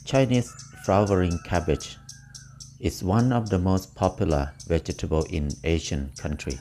Chinese flowering cabbage is one of the most popular vegetables in Asian countries,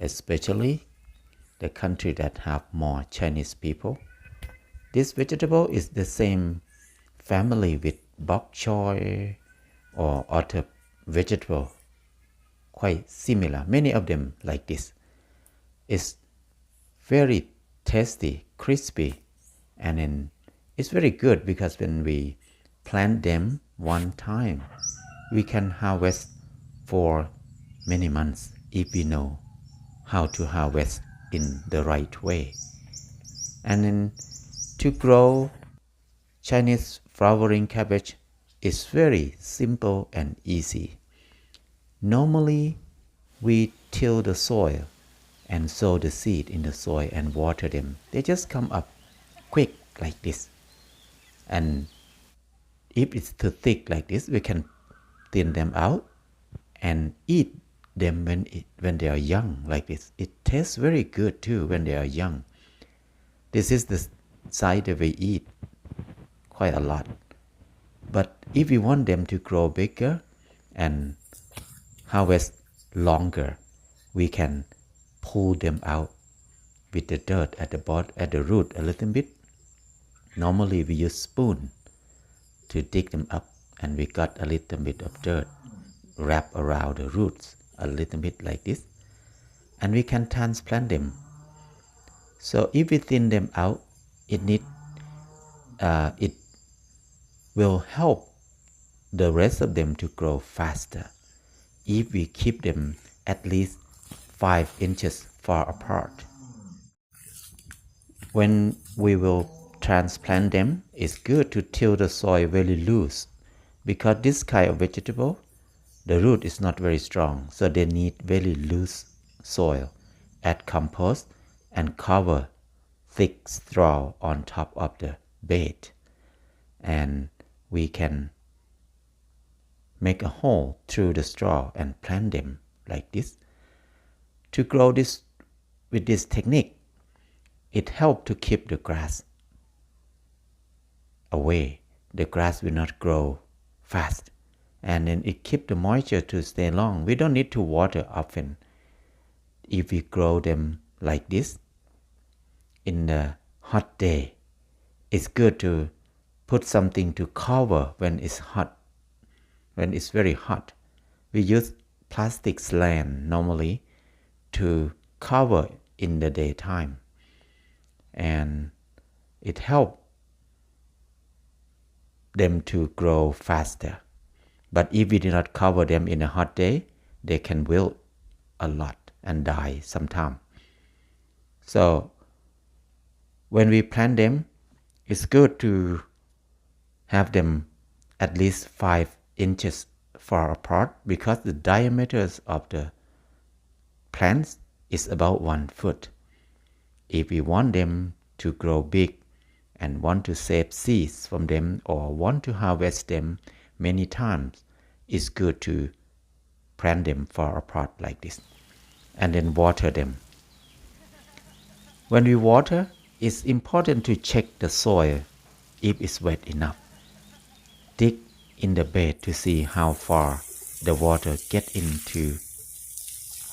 especially the country that have more Chinese people. This vegetable is the same family with bok choy or other vegetable, quite similar. Many of them like this. It's very tasty, crispy, and then it's very good because when we plant them one time, we can harvest for many months if we know how to harvest in the right way. And then to grow Chinese flowering cabbage is very simple and easy. Normally, we till the soil and sow the seed in the soil and water them. They just come up quick like this. And if it's too thick like this, we can thin them out and eat them when they are young like this. It tastes very good too when they are young. This is the side that we eat quite a lot. But if we want them to grow bigger and harvest longer, we can pull them out with the dirt at the root a little bit. Normally we use spoon to dig them up, and we got a little bit of dirt wrap around the roots a little bit like this, and we can transplant them. So if we thin them out, it will help the rest of them to grow faster if we keep them at least 5 inches far apart. When we will transplant them, it's good to till the soil very loose, because this kind of vegetable, the root is not very strong, so they need very loose soil. Add compost and cover thick straw on top of the bed, and we can make a hole through the straw and plant them like this. To grow this with this technique, it helps to keep the grass away. The grass will not grow fast, and then it keeps the moisture to stay long. We don't need to water often. If we grow them like this in the hot day, it's good to put something to cover when it's hot. When it's very hot, we use plastic slant normally to cover in the daytime, and it helps them to grow faster. But if we do not cover them in a hot day, they can wilt a lot and die sometime. So when we plant them, it's good to have them at least 5 inches far apart, because the diameter of the plants is about 1 foot. If we want them to grow big and want to save seeds from them or want to harvest them many times, it's good to plant them far apart like this, and then water them. When we water, it's important to check the soil if it's wet enough. Dig in the bed to see how far the water get into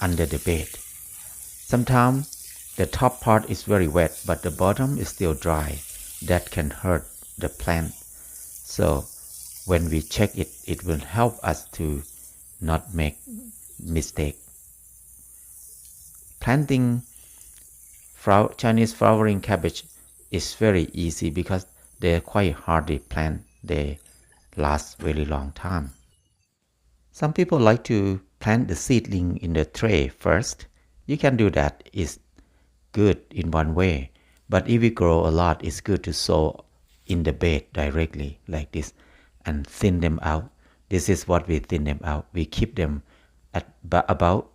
under the bed. Sometimes the top part is very wet, but the bottom is still dry. That can hurt the plant. So when we check it, it will help us to not make mistake. Planting Chinese flowering cabbage is very easy because they're quite hardy plant. They last very long time. Some people like to plant the seedling in the tray first. You can do that. It's good in one way. But if we grow a lot, it's good to sow in the bed directly like this and thin them out. This is what we thin them out. We keep them at about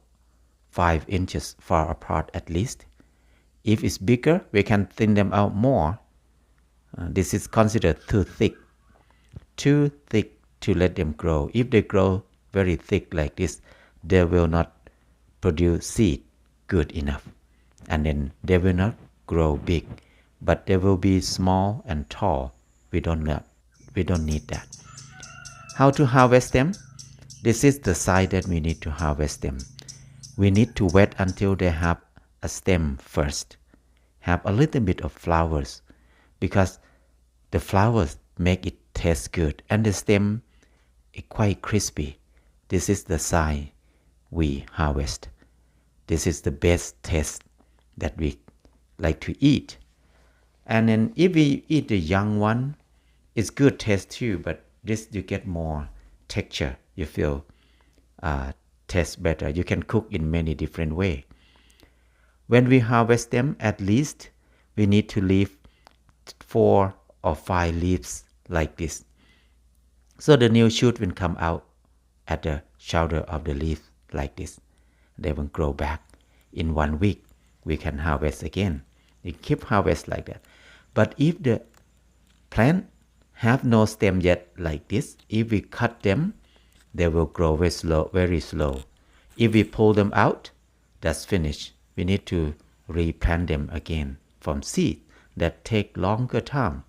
5 inches far apart at least. If it's bigger, we can thin them out more. This is considered too thick to let them grow. If they grow very thick like this, they will not produce seed good enough, and then they will not grow big, but they will be small and tall. We don't We don't need that. How to harvest them? This is the side that we need to harvest them. We need to wait until they have a stem first, have a little bit of flowers, because the flowers make it taste good, and the stem is quite crispy. This is the side we harvest. This is the best taste that we like to eat. And then if we eat the young one, it's good taste too, but this you get more texture. You feel tastes better. You can cook in many different ways. When we harvest them, at least we need to leave 4 or 5 leaves like this. So the new shoot will come out at the shoulder of the leaf like this. They will grow back. In 1 week, we can harvest again. You keep harvest like that. But if the plant have no stem yet like this, if we cut them, they will grow very slow, very slow. If we pull them out, that's finished. We need to replant them again from seed. That take longer time.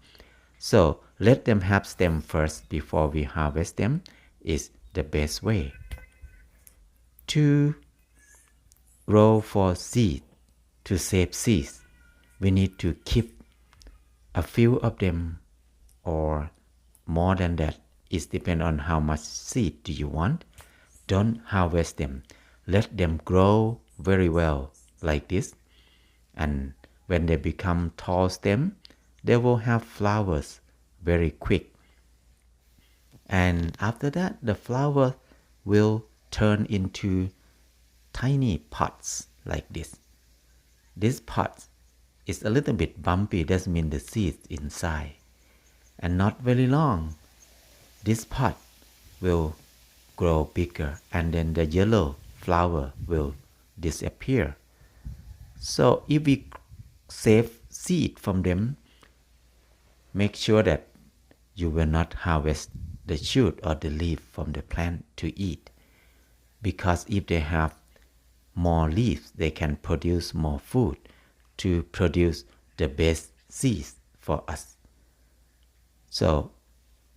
So let them have stem first before we harvest them is the best way. To grow for seed, to save seeds, we need to keep a few of them or more than that. It depends on how much seed do you want. Don't harvest them. Let them grow very well like this. And when they become tall stem, they will have flowers very quick. And after that, the flower will turn into tiny pods like this. This pot is a little bit bumpy. That means the seeds inside. And not very long. This pot will grow bigger, and then the yellow flower will disappear. So if we save seed from them, make sure that you will not harvest the shoot or the leaf from the plant to eat. Because if they have more leaves, they can produce more food to produce the best seeds for us. So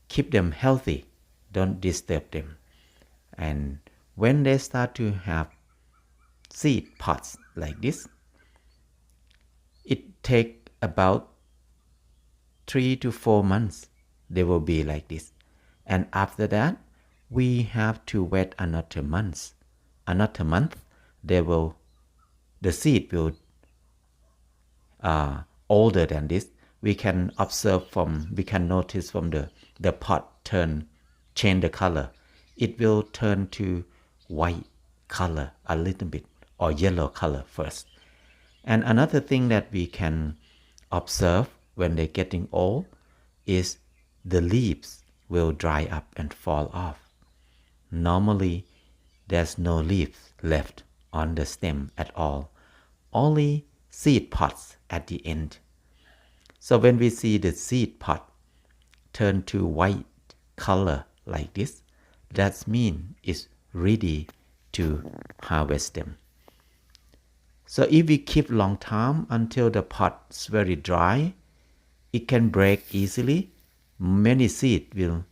keep them healthy. Don't disturb them. And when they start to have seed pods like this, it takes about 3 to 4 months. They will be like this. And after that, we have to wait another month. Another month, the seed will older than this. We can notice from the pot change the color. It will turn to white color a little bit, or yellow color first. And another thing that we can observe when they're getting old is the leaves will dry up and fall off. Normally, there's no leaves left on the stem at all. Only seed pods at the end. So when we see the seed pod turn to white color like this, that means it's ready to harvest them. So if we keep long time until the pod's very dry, it can break easily. Many seeds will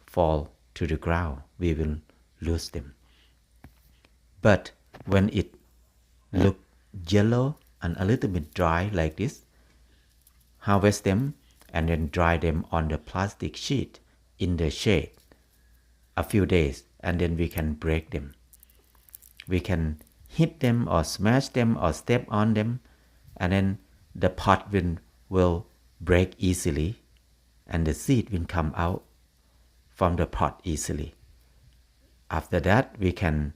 fall to the ground. We will lose them. But when it look yellow and a little bit dry like this, harvest them and then dry them on the plastic sheet in the shade a few days, and then we can break them. We can hit them or smash them or step on them, and then the pod will break easily, and the seed will come out from the pot easily. After that, we can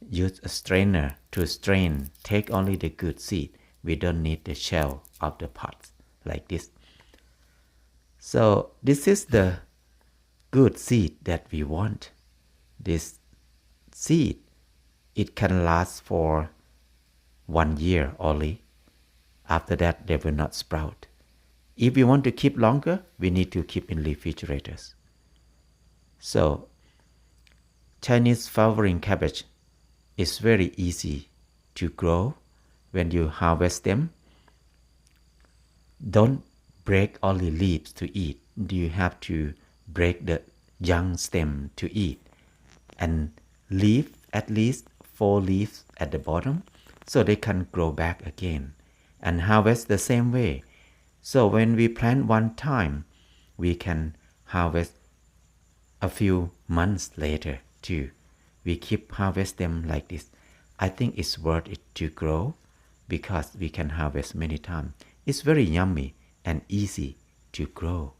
use a strainer to strain, take only the good seed. We don't need the shell of the pot like this. So this is the good seed that we want. This seed, it can last for 1 year only. After that, they will not sprout. If we want to keep longer, we need to keep in refrigerators. So Chinese flowering cabbage is very easy to grow. When you harvest them, don't break only leaves to eat. You have to break the young stem to eat and leave at least 4 leaves at the bottom so they can grow back again and harvest the same way. So when we plant one time, we can harvest a few months later too. We keep harvest them like this. I think it's worth it to grow because we can harvest many times. It's very yummy and easy to grow.